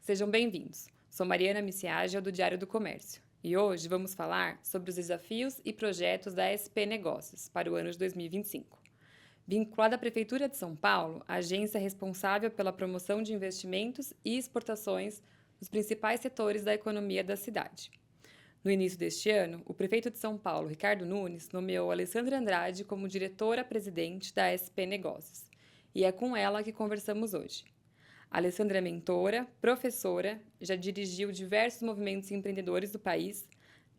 Sejam bem-vindos. Sou Mariana Miciaja, do Diário do Comércio, e hoje vamos falar sobre os desafios e projetos da SP Negócios para o ano de 2025. Vinculada à Prefeitura de São Paulo, a agência é responsável pela promoção de investimentos e exportações nos principais setores da economia da cidade. No início deste ano, o prefeito de São Paulo, Ricardo Nunes, nomeou Alessandra Andrade como diretora-presidente da SP Negócios, e é com ela que conversamos hoje. A Alessandra é mentora, professora, já dirigiu diversos movimentos empreendedores do país,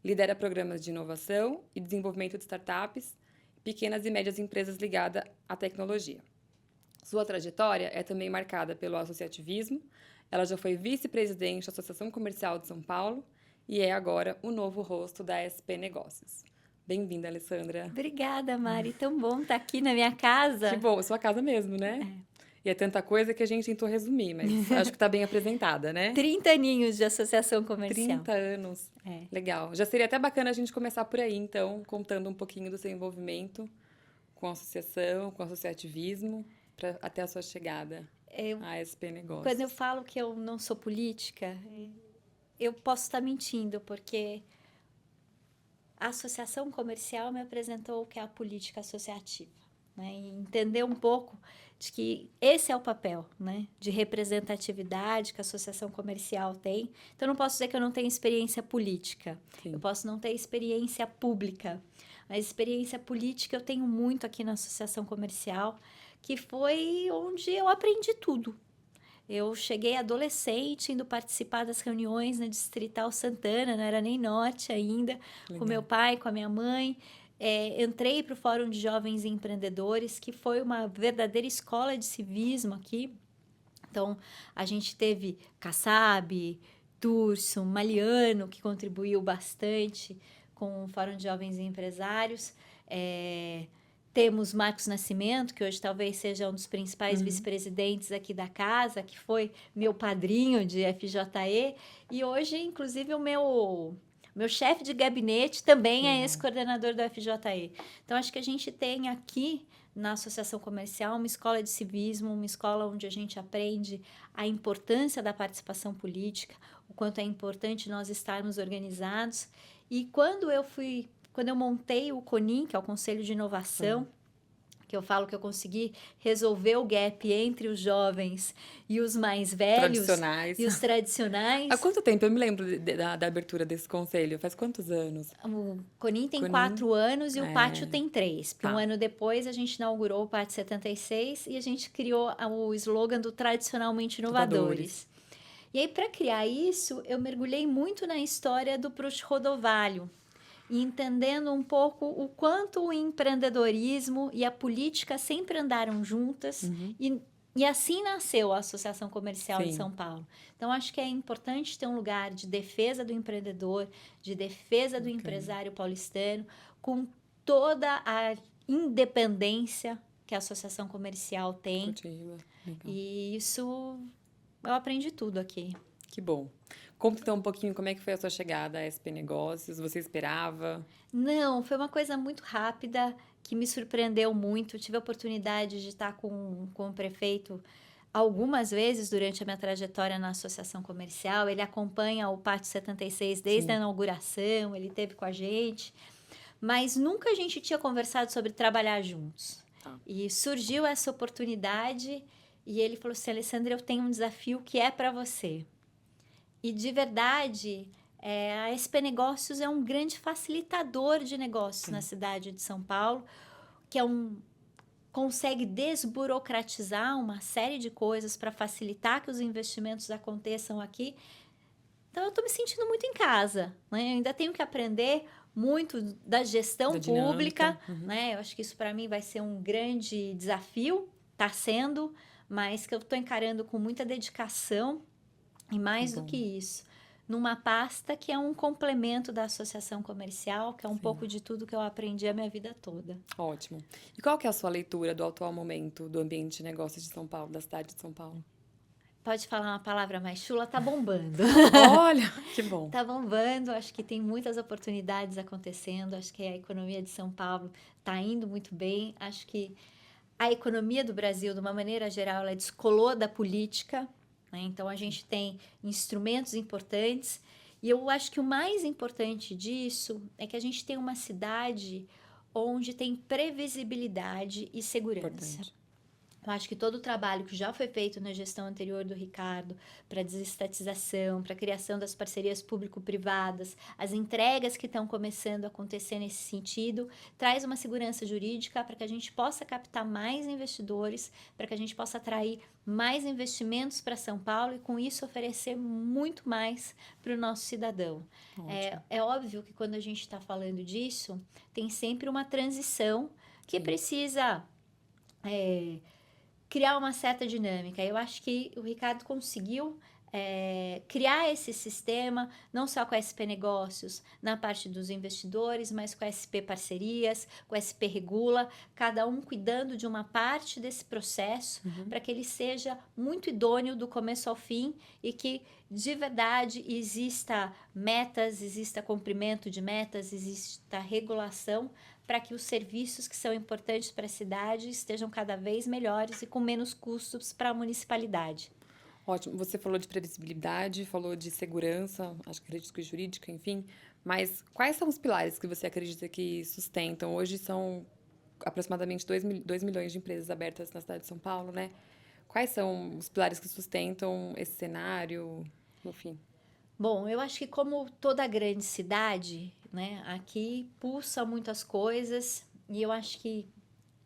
lidera programas de inovação e desenvolvimento de startups, pequenas e médias empresas ligadas à tecnologia. Sua trajetória é também marcada pelo associativismo. Ela já foi vice-presidente da Associação Comercial de São Paulo e é agora o novo rosto da SP Negócios. Bem-vinda, Alessandra. Obrigada, Mari. Tão bom estar aqui na minha casa. Que bom, sua casa mesmo, né? E é tanta coisa que a gente tentou resumir, mas acho que está bem apresentada, né? 30 aninhos de associação comercial. 30 anos. Legal. Já seria até bacana a gente começar por aí, então, contando um pouquinho do seu envolvimento com a associação, com o associativismo, até a sua chegada à SP Negócios. Quando eu falo que eu não sou política, eu posso estar mentindo, porque a associação comercial me apresentou o que é a política associativa, né? E entender um pouco de que esse é o papel, né, de representatividade que a associação comercial tem. Então, eu não posso dizer que eu não tenho experiência política. Sim. Eu posso não ter experiência pública, mas experiência política eu tenho muito aqui na associação comercial, que foi onde eu aprendi tudo. Eu cheguei adolescente, indo participar das reuniões na Distrital Santana, não era nem norte ainda, com meu pai, com a minha mãe. Entrei para o Fórum de Jovens Empreendedores, que foi uma verdadeira escola de civismo aqui. Então, a gente teve Kassab, Turso, Maliano, que contribuiu bastante com o Fórum de Jovens Empresários. Temos Marcos Nascimento, que hoje talvez seja um dos principais vice-presidentes aqui da casa, que foi meu padrinho de FJE. E hoje, inclusive, o meu chefe de gabinete também é ex-coordenador do FJE. Então, acho que a gente tem aqui na Associação Comercial uma escola de civismo, uma escola onde a gente aprende a importância da participação política, o quanto é importante nós estarmos organizados. E quando eu montei o CONIN, que é o Conselho de Inovação, que eu falo que eu consegui resolver o gap entre os jovens e os mais velhos. Tradicionais. E os tradicionais. Há quanto tempo? Eu me lembro da abertura desse conselho. Faz quantos anos? O CONIN tem 4 anos e o Pátio tem 3. Porque um ano depois a gente inaugurou o Pátio 76 e a gente criou o slogan do Tradicionalmente Inovadores. E aí, para criar isso, eu mergulhei muito na história do Proust Rodovalho, e entendendo um pouco o quanto o empreendedorismo e a política sempre andaram juntas, e assim nasceu a Associação Comercial de São Paulo. Então, acho que é importante ter um lugar de defesa do empreendedor, de defesa do empresário paulistano, com toda a independência que a Associação Comercial tem. E isso, eu aprendi tudo aqui. Que bom. Conta então um pouquinho como é que foi a sua chegada à SP Negócios. Você esperava? Não, foi uma coisa muito rápida, que me surpreendeu muito. Eu tive a oportunidade de estar com o prefeito algumas vezes durante a minha trajetória na Associação Comercial. Ele acompanha o Pátio 76 desde a inauguração, ele esteve com a gente. Mas nunca a gente tinha conversado sobre trabalhar juntos. E surgiu essa oportunidade e ele falou assim: Alessandra, eu tenho um desafio que é para você. E, de verdade, a SP Negócios é um grande facilitador de negócios na cidade de São Paulo, que consegue desburocratizar uma série de coisas para facilitar que os investimentos aconteçam aqui. Então, eu estou me sentindo muito em casa, né? Eu ainda tenho que aprender muito da gestão pública, né? Eu acho que isso, para mim, vai ser um grande desafio, está sendo, mas que eu estou encarando com muita dedicação. E mais do que isso, numa pasta que é um complemento da associação comercial, que é um pouco de tudo que eu aprendi a minha vida toda. Ótimo. E qual que é a sua leitura do atual momento do ambiente de negócios de São Paulo, da cidade de São Paulo? Pode falar uma palavra mais chula? Tá bombando. Olha, que bom. Tá bombando, acho que tem muitas oportunidades acontecendo, acho que a economia de São Paulo tá indo muito bem, acho que a economia do Brasil, de uma maneira geral, ela descolou da política. né? Então, a gente tem instrumentos importantes e eu acho que o mais importante disso é que a gente tem uma cidade onde tem previsibilidade e segurança. Importante. Eu acho que todo o trabalho que já foi feito na gestão anterior do Ricardo para desestatização, para a criação das parcerias público-privadas, as entregas que estão começando a acontecer nesse sentido, traz uma segurança jurídica para que a gente possa captar mais investidores, para que a gente possa atrair mais investimentos para São Paulo e, com isso, oferecer muito mais para o nosso cidadão. Ótimo. É óbvio que quando a gente está falando disso, tem sempre uma transição que Sim. precisa criar uma certa dinâmica. Eu acho que o Ricardo conseguiu criar esse sistema, não só com a SP Negócios, na parte dos investidores, mas com a SP Parcerias, com a SP Regula, cada um cuidando de uma parte desse processo para que ele seja muito idôneo do começo ao fim e que, de verdade, exista metas, exista cumprimento de metas, exista regulação para que os serviços que são importantes para a cidade estejam cada vez melhores e com menos custos para a municipalidade. Ótimo. Você falou de previsibilidade, falou de segurança, acho que acredito que jurídica, enfim. Mas quais são os pilares que você acredita que sustentam? Hoje são aproximadamente 2 milhões de empresas abertas na cidade de São Paulo, né? Quais são os pilares que sustentam esse cenário, enfim? Bom, eu acho que como toda grande cidade, né, aqui pulsa muitas coisas e eu acho que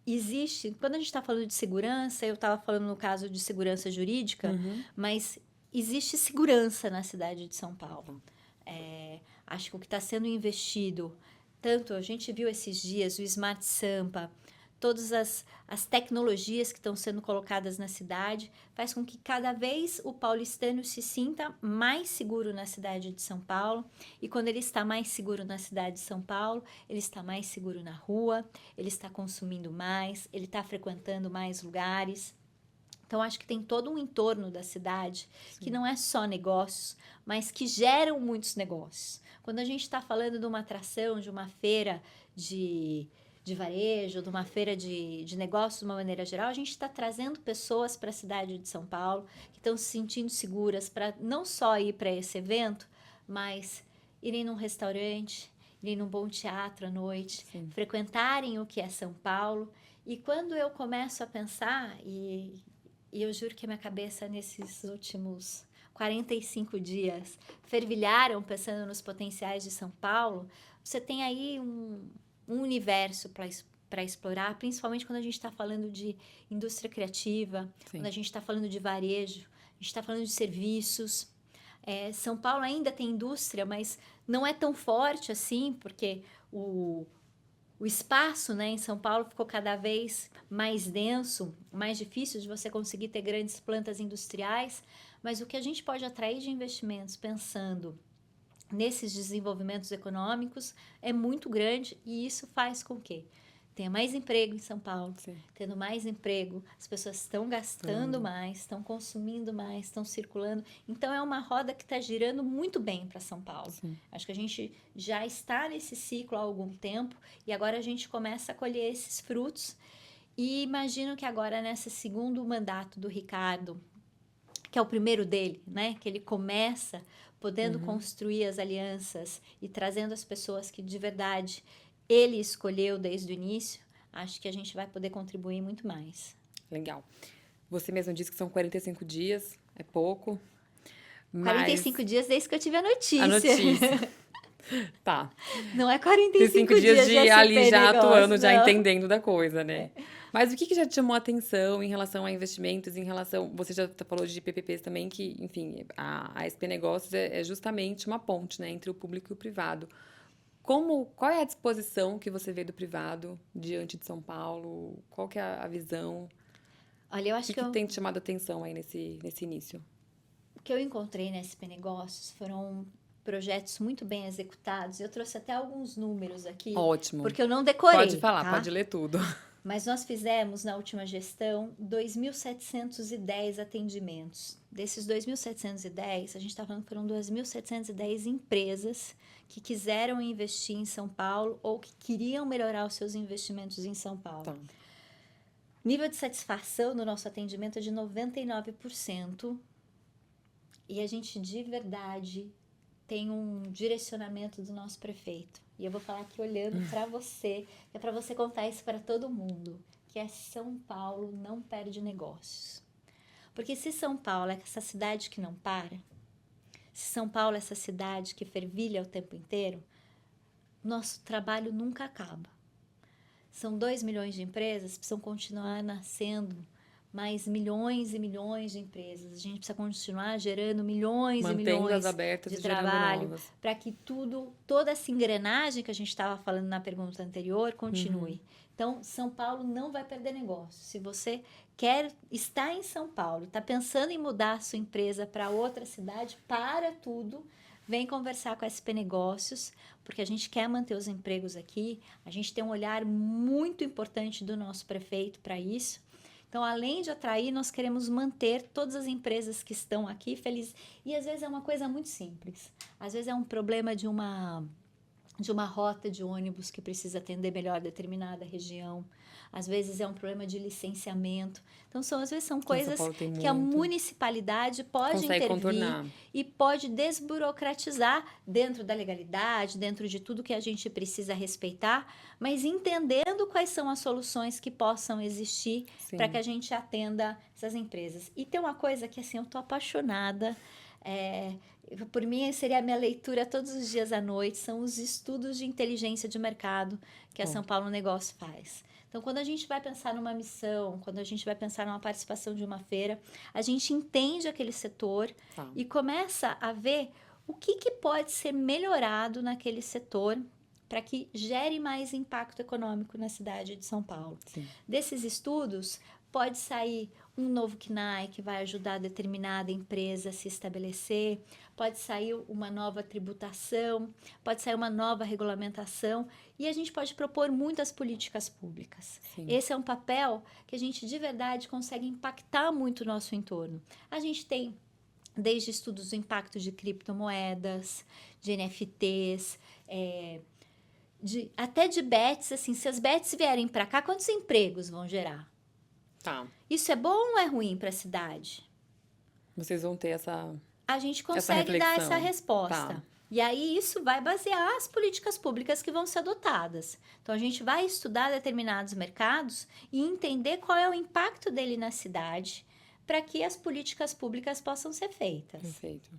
existe, quando a gente está falando de segurança, eu estava falando no caso de segurança jurídica, mas existe segurança na cidade de São Paulo. Acho que o que está sendo investido, tanto a gente viu esses dias o Smart Sampa, todas as tecnologias que estão sendo colocadas na cidade, faz com que cada vez o paulistano se sinta mais seguro na cidade de São Paulo. E quando ele está mais seguro na cidade de São Paulo, ele está mais seguro na rua, ele está consumindo mais, ele está frequentando mais lugares. Então, acho que tem todo um entorno da cidade que não é só negócios, mas que geram muitos negócios. Quando a gente está falando de uma atração, de uma feira de varejo, de uma feira de negócios de uma maneira geral, a gente está trazendo pessoas para a cidade de São Paulo que estão se sentindo seguras para não só ir para esse evento, mas irem num restaurante, irem num bom teatro à noite, frequentarem o que é São Paulo. E quando eu começo a pensar, e eu juro que a minha cabeça nesses últimos 45 dias fervilharam pensando nos potenciais de São Paulo, você tem aí um universo para explorar, principalmente quando a gente está falando de indústria criativa, quando a gente está falando de varejo, a gente está falando de serviços. São Paulo ainda tem indústria, mas não é tão forte assim, porque o espaço, né, em São Paulo ficou cada vez mais denso, mais difícil de você conseguir ter grandes plantas industriais, mas o que a gente pode atrair de investimentos pensando nesses desenvolvimentos econômicos é muito grande e isso faz com que tenha mais emprego em São Paulo. Tendo mais emprego, as pessoas estão gastando mais, estão consumindo mais, estão circulando. Então, é uma roda que está girando muito bem para São Paulo. Acho que a gente já está nesse ciclo há algum tempo e agora a gente começa a colher esses frutos. E imagino que agora, nesse segundo mandato do Ricardo, que é o primeiro dele, né? Que ele começa podendo construir as alianças e trazendo as pessoas que de verdade ele escolheu desde o início, acho que a gente vai poder contribuir muito mais. Legal. Você mesmo disse que são 45 dias, é pouco. 45 dias desde que eu tive a notícia. A notícia. Tá. Não é 45 dias de ali já atuando, já não. entendendo da coisa, né? Mas o que já te chamou a atenção em relação a investimentos, em relação... Você já falou de PPPs também, que, enfim, a SP Negócios é justamente uma ponte, né, entre o público e o privado. Qual é a disposição que você vê do privado diante de São Paulo? Qual que é a visão? Olha, eu acho que tem te chamado a atenção aí nesse início? O que eu encontrei na SP Negócios foram projetos muito bem executados. Eu trouxe até alguns números aqui. Ótimo. Porque eu não decorei. Pode falar, tá? Pode ler tudo. Mas nós fizemos, na última gestão, 2.710 atendimentos. Desses 2.710, a gente está falando que foram 2.710 empresas que quiseram investir em São Paulo ou que queriam melhorar os seus investimentos em São Paulo. Tá. Nível de satisfação do nosso atendimento é de 99%. E a gente, de verdade, tem um direcionamento do nosso prefeito. E eu vou falar aqui olhando para você, é para você contar isso para todo mundo, que é São Paulo não perde negócios. Porque se São Paulo é essa cidade que não para, se São Paulo é essa cidade que fervilha o tempo inteiro, nosso trabalho nunca acaba. São 2 milhões de empresas, precisam continuar nascendo mais milhões e milhões de empresas. A gente precisa continuar gerando milhões e milhões Mantendo-as abertas de e gerando trabalho novas. para que toda essa engrenagem que a gente estava falando na pergunta anterior continue. Então, São Paulo não vai perder negócio. Se você quer estar em São Paulo, está pensando em mudar a sua empresa para outra cidade, para tudo, vem conversar com a SP Negócios, porque a gente quer manter os empregos aqui, a gente tem um olhar muito importante do nosso prefeito para isso. Então, além de atrair, nós queremos manter todas as empresas que estão aqui felizes. E às vezes é uma coisa muito simples. Às vezes é um problema de uma rota de ônibus que precisa atender melhor determinada região. Às vezes é um problema de licenciamento. Então, às vezes são coisas que a municipalidade pode consegue intervir contornar. E pode desburocratizar dentro da legalidade, dentro de tudo que a gente precisa respeitar, mas entendendo quais são as soluções que possam existir para que a gente atenda essas empresas. E tem uma coisa que, assim, eu tô apaixonada, por mim seria a minha leitura todos os dias à noite, são os estudos de inteligência de mercado que a São Paulo Negócio faz. Então, quando a gente vai pensar numa missão, quando a gente vai pensar numa participação de uma feira, a gente entende aquele setor e começa a ver o que pode ser melhorado naquele setor para que gere mais impacto econômico na cidade de São Paulo. Sim. Desses estudos, pode sair um novo CNAE que vai ajudar determinada empresa a se estabelecer, pode sair uma nova tributação, pode sair uma nova regulamentação e a gente pode propor muitas políticas públicas. Sim. Esse é um papel que a gente de verdade consegue impactar muito o nosso entorno. A gente tem desde estudos do impacto de criptomoedas, de NFTs, até de bets, assim, se as bets vierem para cá, quantos empregos vão gerar? Isso é bom ou é ruim para a cidade? Vocês vão ter essa A gente consegue dar essa resposta. E aí isso vai basear as políticas públicas que vão ser adotadas. Então a gente vai estudar determinados mercados e entender qual é o impacto dele na cidade para que as políticas públicas possam ser feitas. Perfeito.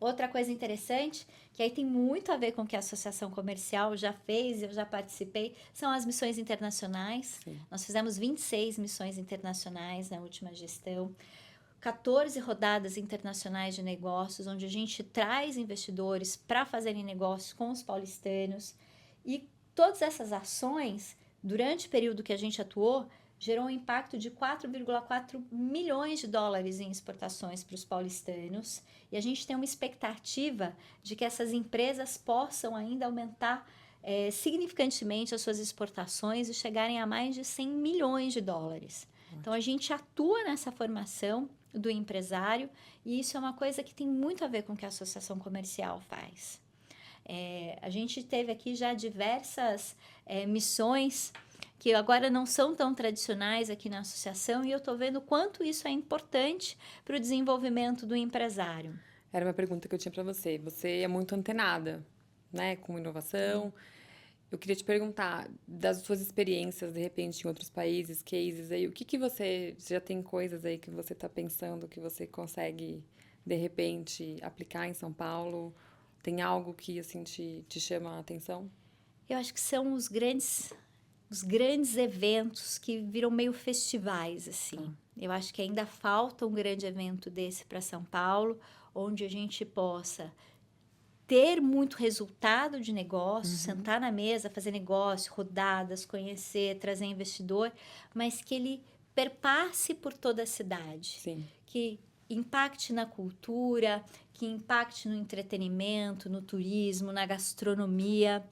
Outra coisa interessante, que aí tem muito a ver com o que a Associação Comercial já fez, eu já participei, são as missões internacionais. Sim. Nós fizemos 26 missões internacionais na última gestão, 14 rodadas internacionais de negócios, onde a gente traz investidores para fazerem negócios com os paulistanos. E todas essas ações, durante o período que a gente atuou, gerou um impacto de 4,4 milhões de dólares em exportações para os paulistanos. E a gente tem uma expectativa de que essas empresas possam ainda aumentar significantemente as suas exportações e chegarem a mais de 100 milhões de dólares. Então, a gente atua nessa formação do empresário e isso é uma coisa que tem muito a ver com o que a Associação Comercial faz. A gente teve aqui já diversas missões que agora não são tão tradicionais aqui na associação e eu estou vendo quanto isso é importante para o desenvolvimento do empresário. Era uma pergunta que eu tinha para você. Você é muito antenada, né, com inovação. Eu queria te perguntar, das suas experiências, de repente, em outros países, cases aí, o que você já tem coisas aí que você está pensando que você consegue, de repente, aplicar em São Paulo? Tem algo que, assim, te chama a atenção? Eu acho que são os grandes eventos que viram meio festivais, assim. Eu acho que ainda falta um grande evento desse para São Paulo, onde a gente possa ter muito resultado de negócio, sentar na mesa, fazer negócio, rodadas, conhecer, trazer investidor, mas que ele perpasse por toda a cidade. Sim. Que impacte na cultura, que impacte no entretenimento, no turismo, na gastronomia,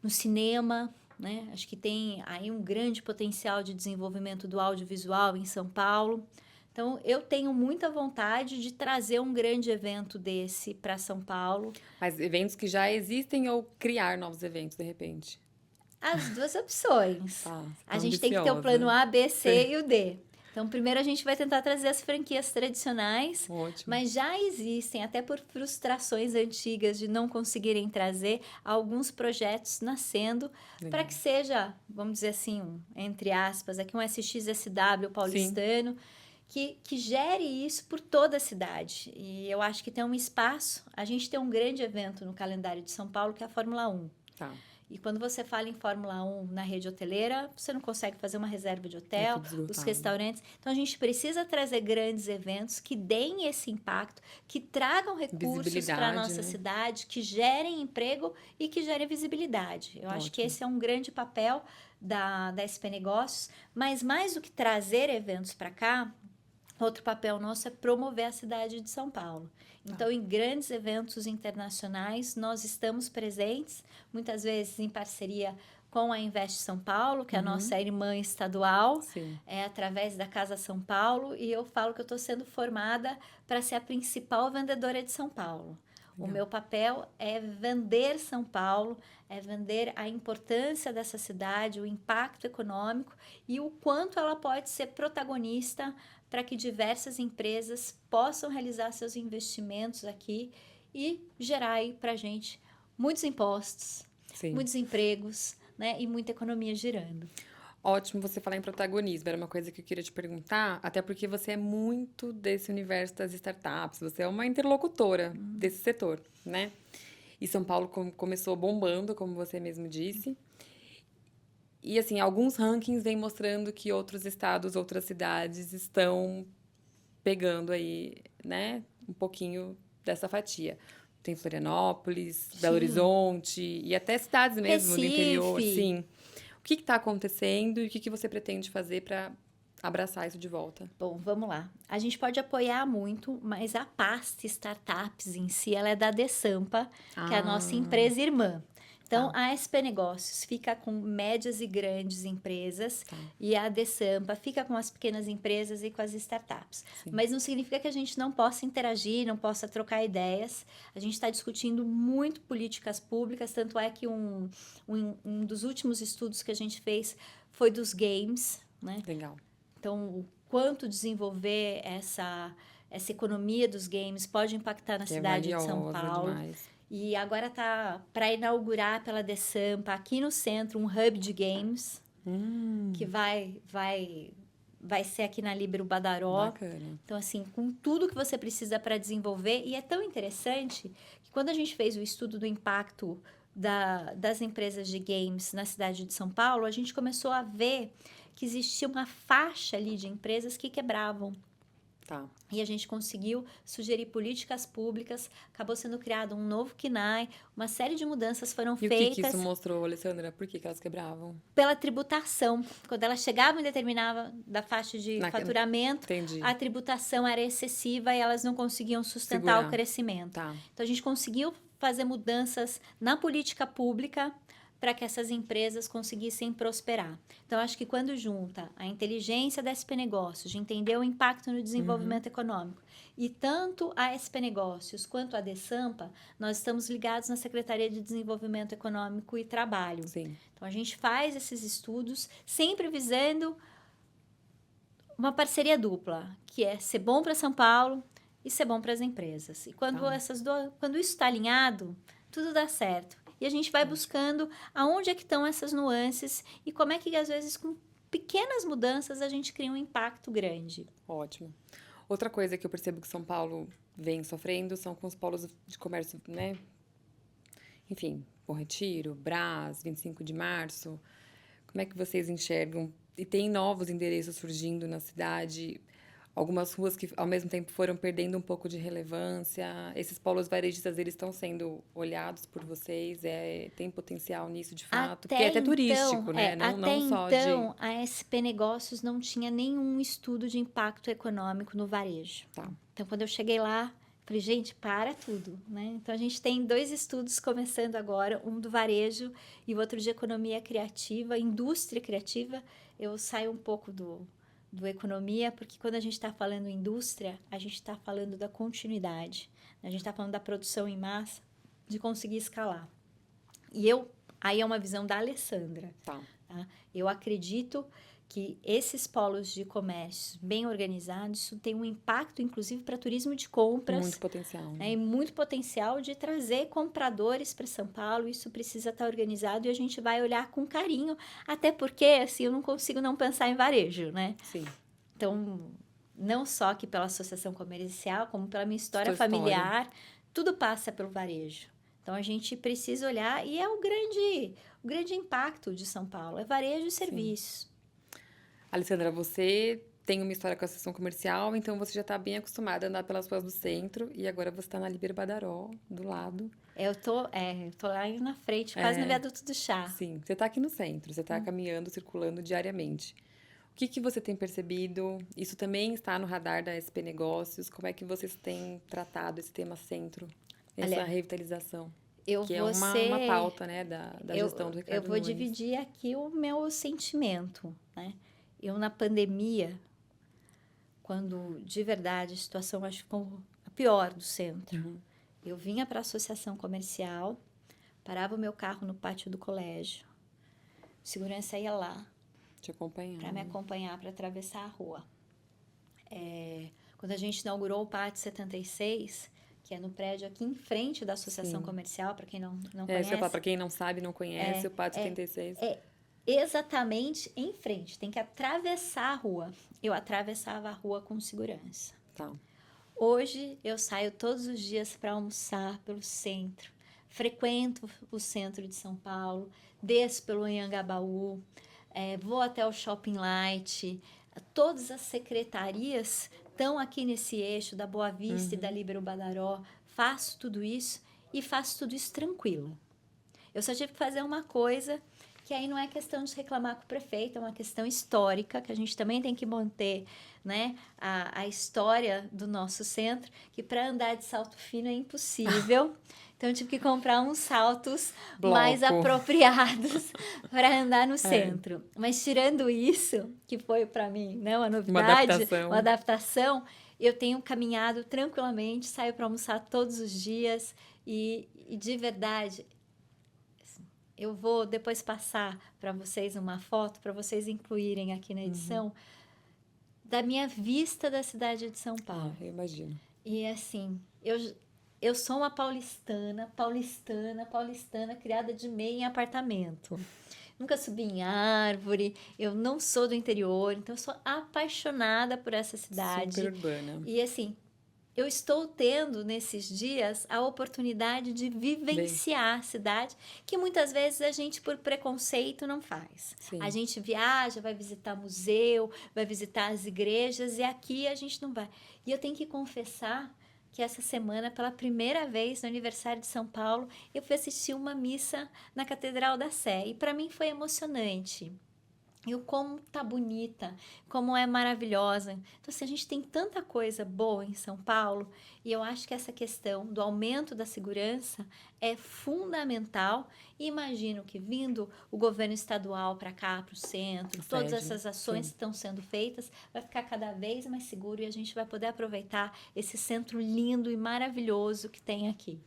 no cinema, né? Acho que tem aí um grande potencial de desenvolvimento do audiovisual em São Paulo. Então, eu tenho muita vontade de trazer um grande evento desse para São Paulo. Mas eventos que já existem ou criar novos eventos, de repente? As duas opções. A gente tem que ter o plano A, B, C e o D. Então, primeiro a gente vai tentar trazer as franquias tradicionais, Ótimo. mas já existem, até por frustrações antigas de não conseguirem trazer, alguns projetos nascendo para Legal. que seja, vamos dizer assim, entre aspas, aqui um SXSW paulistano, que gere isso por toda a cidade. E eu acho que tem um espaço. A gente tem um grande evento no calendário de São Paulo, que é a Fórmula 1. Tá. E quando você fala em Fórmula 1 na rede hoteleira, você não consegue fazer uma reserva de É hotel, tudo os esgotado. restaurantes. Então, a gente precisa trazer grandes eventos que deem esse impacto, que tragam recursos para a Visibilidade, nossa né? cidade, que gerem emprego e que gerem visibilidade. Eu acho que Ótimo. esse é um grande papel da SP Negócios, mas mais do que trazer eventos para cá, outro papel nosso é promover a cidade de São Paulo. Então, em grandes eventos internacionais, nós estamos presentes, muitas vezes em parceria com a Invest São Paulo, que é a nossa irmã estadual, Sim. através da Casa São Paulo, e eu falo que eu estou sendo formada para ser a principal vendedora de São Paulo. O Legal. meu papel é vender São Paulo, é vender a importância dessa cidade, o impacto econômico e o quanto ela pode ser protagonista para que diversas empresas possam realizar seus investimentos aqui e gerar aí para a gente muitos impostos, Sim. muitos empregos, né, e muita economia girando. Ótimo você falar em protagonismo, era uma coisa que eu queria te perguntar, até porque você é muito desse universo das startups, você é uma interlocutora desse setor, né? E São Paulo começou bombando, como você mesmo disse. E, assim, alguns rankings vêm mostrando que outros estados, outras cidades estão pegando aí, né, um pouquinho dessa fatia. Tem Florianópolis, Belo Sim. Horizonte e até cidades mesmo do interior, Recife. sim. O que está acontecendo e o que você pretende fazer para abraçar isso de volta? Bom, vamos lá. A gente pode apoiar muito, mas a pasta Startups em si, ela é da Desampa, que é a nossa empresa irmã. Então, Tá. a SP Negócios fica com médias e grandes empresas Tá. e a Desampa fica com as pequenas empresas e com as startups. Sim. Mas não significa que a gente não possa interagir, não possa trocar ideias. A gente está discutindo muito políticas públicas, tanto é que um dos últimos estudos que a gente fez foi dos games, né? Legal. Então, o quanto desenvolver essa economia dos games pode impactar na Que é cidade de São valiosa Paulo. demais. E agora tá para inaugurar pela Desampa aqui no centro um hub de games que vai ser aqui na Líbero Badaró. Bacana. Então, assim, com tudo que você precisa para desenvolver. E é tão interessante que quando a gente fez o estudo do impacto das empresas de games na cidade de São Paulo, a gente começou a ver que existia uma faixa ali de empresas que quebravam. Tá. E a gente conseguiu sugerir políticas públicas, acabou sendo criado um novo CNAE, uma série de mudanças foram E o feitas que isso mostrou, Alessandra? Por que elas quebravam? pela tributação. Quando elas chegavam em determinada da faixa de faturamento, Entendi. a tributação era excessiva e elas não conseguiam sustentar Segurar. o crescimento. Tá. Então, a gente conseguiu fazer mudanças na política pública para que essas empresas conseguissem prosperar. Então, acho que quando junta a inteligência da SP Negócios, de entender o impacto no desenvolvimento econômico, e tanto a SP Negócios quanto a Desampa, nós estamos ligados na Secretaria de Desenvolvimento Econômico e Trabalho. Sim. Então, a gente faz esses estudos sempre visando uma parceria dupla, que é ser bom para São Paulo e ser bom para as empresas. E quando, quando isso está alinhado, tudo dá certo. E a gente vai buscando aonde é que estão essas nuances e como é que, às vezes, com pequenas mudanças, a gente cria um impacto grande. Ótimo. Outra coisa que eu percebo que São Paulo vem sofrendo são com os polos de comércio, né? Enfim, Bom Retiro, Brás, 25 de Março. Como é que vocês enxergam? E tem novos endereços surgindo na cidade, algumas ruas que, ao mesmo tempo, foram perdendo um pouco de relevância. Esses polos varejistas, eles estão sendo olhados por vocês? Tem potencial nisso, de fato? Porque é até turístico, né? Não só então, a SP Negócios não tinha nenhum estudo de impacto econômico no varejo. Tá. Então, quando eu cheguei lá, falei, gente, para tudo, né? Então, a gente tem 2 estudos começando agora, um do varejo e o outro de economia criativa, indústria criativa. Eu saio um pouco do economia, porque quando a gente está falando indústria, a gente está falando da continuidade, a gente está falando da produção em massa, de conseguir escalar. E aí é uma visão da Alessandra. Tá. Tá? Eu acredito que esses polos de comércio bem organizados, isso tem um impacto, inclusive, para turismo de compras. Muito potencial. Né? E muito potencial de trazer compradores para São Paulo. Isso precisa estar organizado e a gente vai olhar com carinho, até porque, assim, eu não consigo não pensar em varejo, né? Sim. Então, não só aqui pela associação comercial, como pela minha história Sua familiar, tudo passa pelo varejo. Então, a gente precisa olhar, e é o grande impacto de São Paulo, é varejo e serviços. Alessandra, você tem uma história com a associação comercial, então você já está bem acostumada a andar pelas ruas do centro, e agora você está na Líbero Badaró, do lado. Eu tô lá na frente, quase no viaduto do chá. Sim, você está aqui no centro, você está caminhando, circulando diariamente. O que você tem percebido? Isso também está no radar da SP Negócios? Como é que vocês têm tratado esse tema centro, essa revitalização? Que é uma pauta, né, da gestão do Ricardo Eu vou Nunes. dividir aqui o meu sentimento, né? Eu, na pandemia, quando, de verdade, a situação acho que ficou a pior do centro, eu vinha para a associação comercial, parava o meu carro no pátio do colégio, segurança ia lá para me acompanhar, para atravessar a rua. Quando a gente inaugurou o Pátio 76, que é no prédio aqui em frente da associação comercial, para quem não conhece. Para quem não sabe, não conhece, o Pátio 76. Exatamente em frente, tem que atravessar a rua. Eu atravessava a rua com segurança. Tá. Hoje eu saio todos os dias para almoçar pelo centro, frequento o centro de São Paulo, desço pelo Anhangabaú, vou até o Shopping Light. Todas as secretarias estão aqui nesse eixo da Boa Vista e da Líbero Badaró. Faço tudo isso e faço tudo isso tranquila. Eu só tive que fazer uma coisa, que aí não é questão de reclamar com o prefeito, é uma questão histórica, que a gente também tem que manter, né, a história do nosso centro, que para andar de salto fino é impossível. Então, eu tive que comprar uns saltos mais apropriados para andar no centro. Mas, tirando isso, que foi para mim, né, uma novidade, uma adaptação, eu tenho caminhado tranquilamente, saio para almoçar todos os dias e de verdade... Eu vou depois passar para vocês uma foto, para vocês incluírem aqui na edição, da minha vista da cidade de São Paulo. Eu imagino. E assim, eu sou uma paulistana, criada de meia em apartamento. Nunca subi em árvore, eu não sou do interior, então eu sou apaixonada por essa cidade. Super urbana. E assim... Eu estou tendo, nesses dias, a oportunidade de vivenciar a cidade, que muitas vezes a gente, por preconceito, não faz. Sim. A gente viaja, vai visitar museu, vai visitar as igrejas, e aqui a gente não vai. E eu tenho que confessar que essa semana, pela primeira vez, no aniversário de São Paulo, eu fui assistir uma missa na Catedral da Sé, e para mim foi emocionante. E o como tá bonita, como é maravilhosa. Então, assim, a gente tem tanta coisa boa em São Paulo, e eu acho que essa questão do aumento da segurança é fundamental. E imagino que, vindo o governo estadual para cá, para o centro, todas essas ações que estão sendo feitas, vai ficar cada vez mais seguro e a gente vai poder aproveitar esse centro lindo e maravilhoso que tem aqui.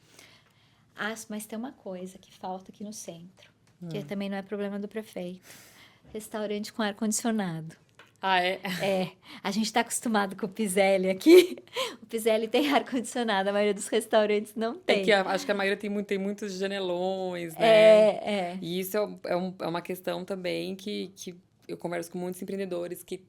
Mas tem uma coisa que falta aqui no centro, que também não é problema do prefeito. Restaurante com ar-condicionado. Ah, é? A gente está acostumado com o Piselli aqui. O Piselli tem ar-condicionado, a maioria dos restaurantes não tem. Acho que a maioria tem muitos janelões, né? E isso é uma questão também que eu converso com muitos empreendedores que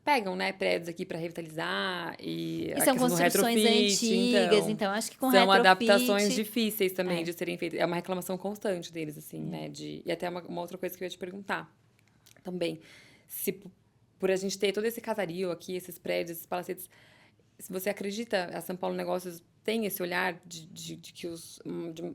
pegam, né, prédios aqui para revitalizar e são construções antigas, então acho que com são retrofit... adaptações difíceis também de serem feitas. É uma reclamação constante deles, assim, né? E até uma outra coisa que eu ia te perguntar também, se por a gente ter todo esse casario aqui, esses prédios, esses palacetes, se você acredita, a São Paulo Negócios tem esse olhar de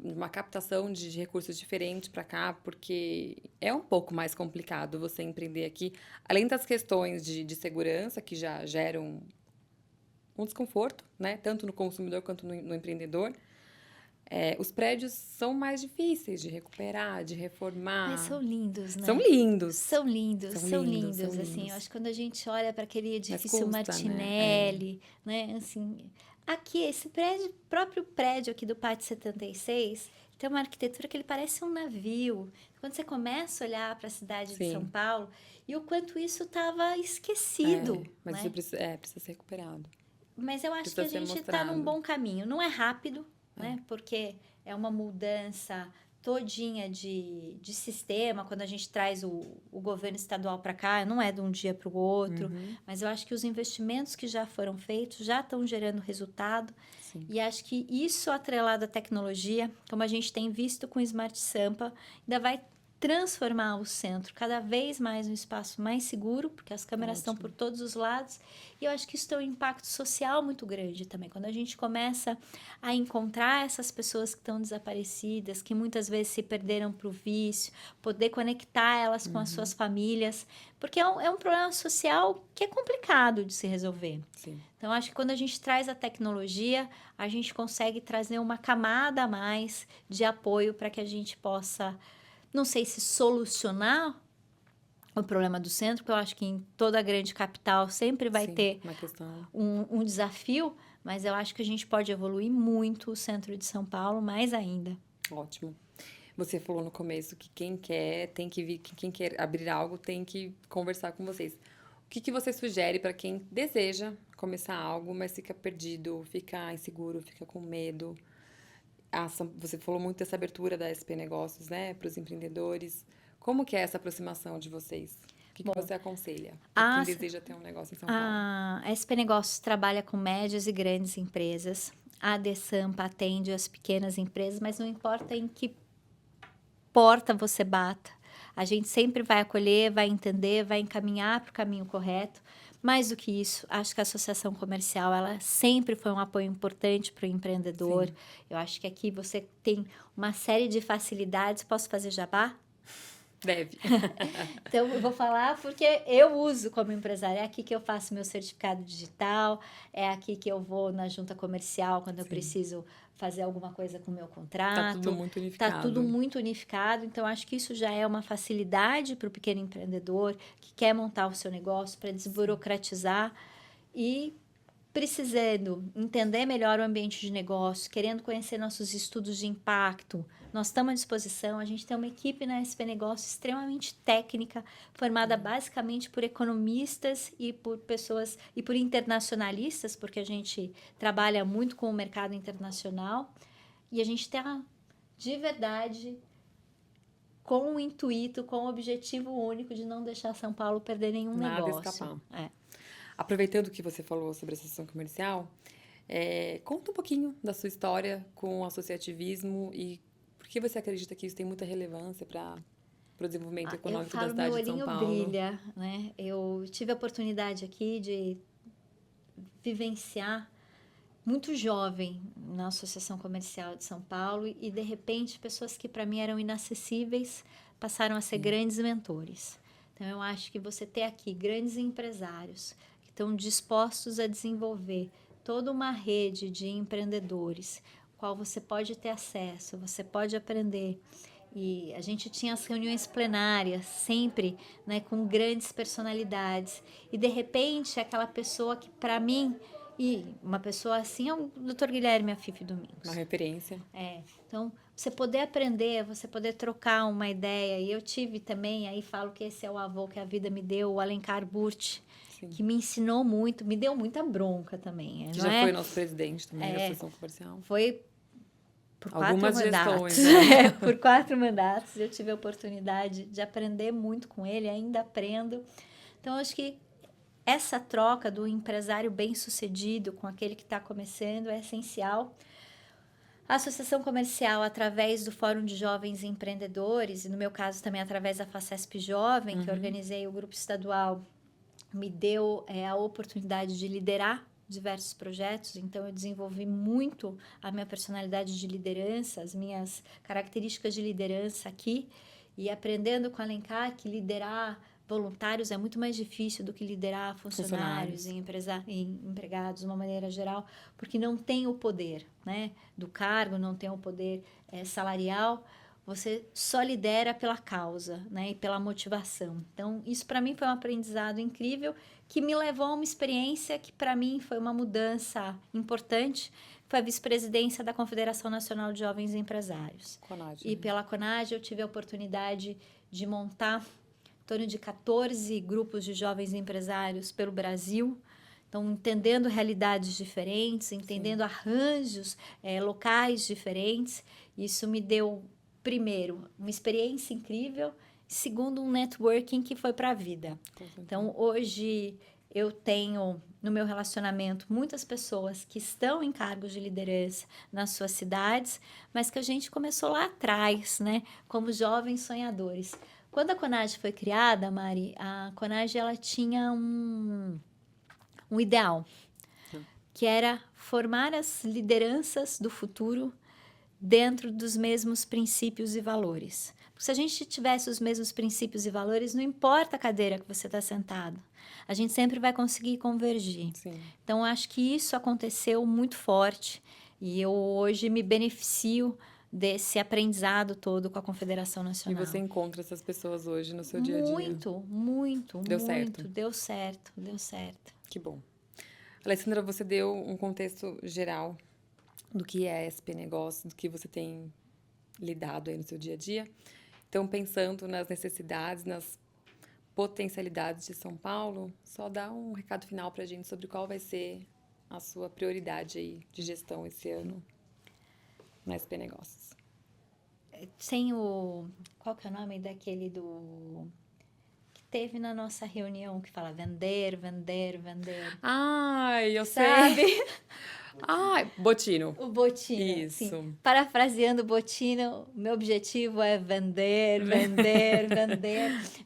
uma captação de recursos diferentes para cá, porque é um pouco mais complicado você empreender aqui, além das questões de segurança, que já geram um desconforto, né? Tanto no consumidor quanto no empreendedor. Os prédios são mais difíceis de recuperar, de reformar. Mas são lindos, né? São lindos. São lindos. Assim, eu acho que quando a gente olha para aquele edifício Martinelli, né? Assim, aqui, esse prédio, próprio prédio aqui do Pátio 76, tem uma arquitetura que ele parece um navio. Quando você começa a olhar para a cidade de São Paulo, e o quanto isso estava esquecido, mas né? isso precisa ser recuperado. Mas eu acho que a gente está num bom caminho. Não é rápido, né? Porque é uma mudança todinha de sistema. Quando a gente traz o governo estadual para cá, não é de um dia para o outro. Mas eu acho que os investimentos que já foram feitos já estão gerando resultado. Sim. E acho que isso atrelado à tecnologia, como a gente tem visto com o Smart Sampa, ainda vai transformar o centro cada vez mais um espaço mais seguro, porque as câmeras estão por todos os lados. E eu acho que isso tem um impacto social muito grande também. Quando a gente começa a encontrar essas pessoas que estão desaparecidas, que muitas vezes se perderam para o vício, poder conectar elas com as suas famílias, porque é um problema social que é complicado de se resolver. Sim. Então, acho que quando a gente traz a tecnologia, a gente consegue trazer uma camada a mais de apoio para que a gente possa, não sei se solucionar o problema do centro, porque eu acho que em toda grande capital sempre vai ter um desafio, mas eu acho que a gente pode evoluir muito o centro de São Paulo, mais ainda. Ótimo. Você falou no começo que quem quer tem que vir, quem quer abrir algo tem que conversar com vocês. O que você sugere para quem deseja começar algo, mas fica perdido, fica inseguro, fica com medo? Você falou muito dessa abertura da SP Negócios, né, para os empreendedores. Como que é essa aproximação de vocês? O que você aconselha para quem deseja ter um negócio em São Paulo? A SP Negócios trabalha com médias e grandes empresas. A ADSAMPA atende as pequenas empresas, mas não importa em que porta você bata. A gente sempre vai acolher, vai entender, vai encaminhar para o caminho correto. Mais do que isso, acho que a associação comercial, ela sempre foi um apoio importante para o empreendedor. Sim. Eu acho que aqui você tem uma série de facilidades. Posso fazer jabá? Deve. Então, eu vou falar porque eu uso como empresária. É aqui que eu faço meu certificado digital, é aqui que eu vou na junta comercial quando eu preciso fazer alguma coisa com o meu contrato. Tá tudo muito unificado. Tá tudo muito unificado. Então, acho que isso já é uma facilidade para o pequeno empreendedor que quer montar o seu negócio para desburocratizar e precisando entender melhor o ambiente de negócio, querendo conhecer nossos estudos de impacto, nós estamos à disposição. A gente tem uma equipe na SP Negócios extremamente técnica, formada basicamente por economistas e por pessoas e por internacionalistas, porque a gente trabalha muito com o mercado internacional e a gente está de verdade com o intuito, com o objetivo único de não deixar São Paulo perder nenhum negócio. Nada escapar. Aproveitando que você falou sobre a associação comercial, conta um pouquinho da sua história com o associativismo e por que você acredita que isso tem muita relevância para o desenvolvimento econômico da cidade de São Paulo? Meu olhinho brilha, né? Eu tive a oportunidade aqui de vivenciar muito jovem na Associação Comercial de São Paulo e de repente, pessoas que para mim eram inacessíveis passaram a ser grandes mentores. Então, eu acho que você ter aqui grandes empresários estão dispostos a desenvolver toda uma rede de empreendedores, qual você pode ter acesso, você pode aprender. E a gente tinha as reuniões plenárias, sempre, né, com grandes personalidades. E, de repente, aquela pessoa que, para mim, e uma pessoa assim é o Dr. Guilherme Afife Domingos. Uma referência. Então, você poder aprender, você poder trocar uma ideia. E eu tive também, aí falo que esse é o avô que a vida me deu, o Alencar Burti, que me ensinou muito, me deu muita bronca também. Que já foi nosso presidente também da Associação Comercial. Foi por algumas 4 gestões. Né? Por 4 mandatos eu tive a oportunidade de aprender muito com ele, ainda aprendo. Então, acho que essa troca do empresário bem-sucedido com aquele que está começando é essencial. A Associação Comercial, através do Fórum de Jovens Empreendedores, e no meu caso também através da FACESP Jovem, que eu organizei o grupo estadual, me deu a oportunidade de liderar diversos projetos. Então, eu desenvolvi muito a minha personalidade de liderança, as minhas características de liderança aqui, e aprendendo com a Alencar que liderar voluntários é muito mais difícil do que liderar funcionários e empregados de uma maneira geral, porque não tem o poder, né, do cargo, não tem o poder salarial. você só lidera pela causa, né, e pela motivação. Então, isso para mim foi um aprendizado incrível que me levou a uma experiência que para mim foi uma mudança importante, foi a vice-presidência da Confederação Nacional de Jovens Empresários. CONAD, E né? pela CONAGE eu tive a oportunidade de montar em torno de 14 grupos de jovens empresários pelo Brasil. Então, entendendo realidades diferentes, entendendo arranjos locais diferentes, isso me deu, primeiro, uma experiência incrível, segundo, um networking que foi para a vida. Então, hoje eu tenho no meu relacionamento muitas pessoas que estão em cargos de liderança nas suas cidades, mas que a gente começou lá atrás, né, como jovens sonhadores. Quando a CONAGE foi criada, Mari, a CONAGE ela tinha um ideal, que era formar as lideranças do futuro dentro dos mesmos princípios e valores. Porque se a gente tivesse os mesmos princípios e valores, não importa a cadeira que você está sentado, a gente sempre vai conseguir convergir. Sim. Então, acho que isso aconteceu muito forte e eu hoje me beneficio desse aprendizado todo com a Confederação E Nacional. você encontra essas pessoas hoje no seu dia a dia? Muito. Deu certo? Deu certo. Que bom. Alessandra, você deu um contexto geral do que é SP Negócios, do que você tem lidado aí no seu dia a dia. Então, pensando nas necessidades, nas potencialidades de São Paulo, só dá um recado final para a gente sobre qual vai ser a sua prioridade aí de gestão esse ano na SP Negócios. Tem o... Qual que é o nome daquele que teve na nossa reunião que fala vender. Ai, eu Sabe? sei. Ai, Botino. O Botino. Isso. Sim. Parafraseando o Botino, meu objetivo é vender. Essa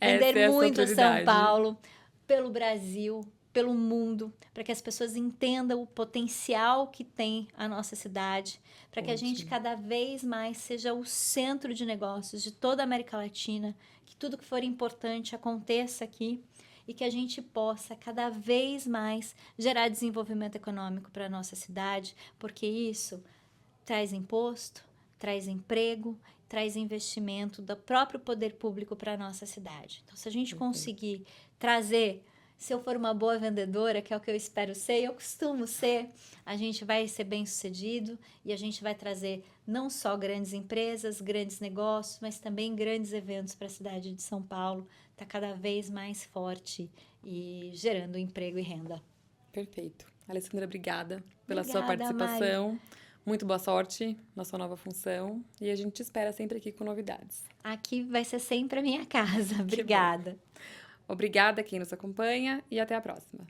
Vender é a sua muito São prioridade. Paulo, pelo Brasil, pelo mundo, para que as pessoas entendam o potencial que tem a nossa cidade, para que a gente Ótimo. cada vez mais seja o centro de negócios de toda a América Latina, que tudo que for importante aconteça aqui e que a gente possa cada vez mais gerar desenvolvimento econômico para a nossa cidade, porque isso traz imposto, traz emprego, traz investimento do próprio poder público para a nossa cidade. Então, se a gente conseguir trazer, se eu for uma boa vendedora, que é o que eu espero ser, eu costumo ser, a gente vai ser bem sucedido e a gente vai trazer não só grandes empresas, grandes negócios, mas também grandes eventos para a cidade de São Paulo. Está cada vez mais forte e gerando emprego e renda. Perfeito. Alessandra, obrigada pela sua Obrigada, participação. Mari. Muito boa sorte na sua nova função e a gente te espera sempre aqui com novidades. Aqui vai ser sempre a minha casa. Obrigada. Obrigada a quem nos acompanha e até a próxima.